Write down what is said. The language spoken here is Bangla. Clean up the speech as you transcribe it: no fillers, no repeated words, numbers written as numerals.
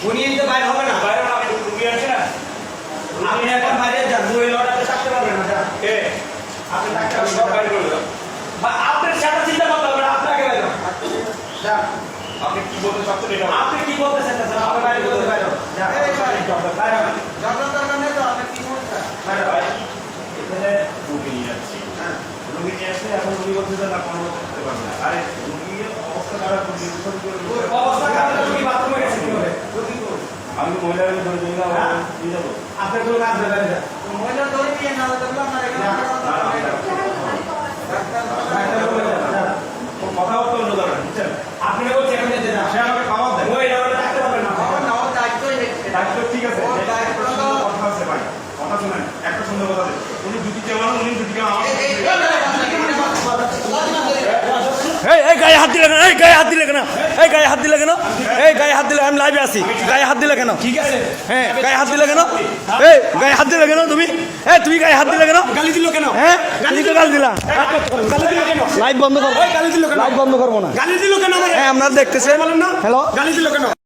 উনি তো বাইরে হবে না, বাইরে না, আমি রুগী আছে না, আপনি এখন বাইরে যান, দুই লড়াতে থাকতে পারবেন না। যান। কে আপনি থাকতে সব পারবেন বাইরে করে দাও। বা আপনার সেটা চিন্তা করতে হবে না, আপনাকে বাইরে যান। যান। আপনি কি বলতে চাচ্ছেন এটা বলুন। আপনি কি বলতে চাচ্ছেন? আপনি বাইরে বলতে বাইরে যান। বাইরে হবেন। বাইরে ভাই, হবেন। এখানে রুগী নিয়ে যাচ্ছি, রুগী নিয়ে আসলে এখন রুগী বলতে যে না কোনো মতে করতে পারবে না। আরে রুগীর অবস্থা খারাপ, রুগী বিপদ করে অবস্থা খারাপ হলে রুগী বাথরুমে গেছে কিভাবে? আমি তো মহিলাকে ধরে নিয়ে যাবো, হ্যাঁ। নিয়ে যাবো। আপনার কোনো কাজ নেই, বাইরে যান। কথাবার্তা অন্য ধরনের, বুঝছেন? আপনি বলছেন এখানে যেতে যান। সে আমাকে খাবার দেয়। ওই লড়াতে থাকতে পারবেন না। দায়িত্ব ঠিক আছে, কথা আছে ভাই, কথা শোনেন, একটা সুন্দর কথা আছে। উনি দুটিকে আমার, উনি দুটিকে আমার। এই গায়ে হাত দিলে কেন? এই গায়ে হাত দিলে কেন? এই গায়ে হাত দিলে কেন? এই গায়ে হাত দিলে, আমি লাইভে আছি, গায়ে হাত দিলে কেন? ঠিক আছে। হ্যাঁ, গায়ে হাত দিলে কেন? এই গায়ে হাত দিলে কেন তুমি? এই তুমি গায়ে হাত দিলে কেন? গালি দিল কেন? হ্যাঁ, তুমি তো গাল দিলা। গালি দিল কেন? লাইভ বন্ধ করো, ওই গালি দিল কেন? লাইভ বন্ধ করবো না। গালি দিল কেন আমারে? হ্যাঁ, আপনারা দেখতেছেন। বলেন না? হ্যালো, গালি দিল কেন?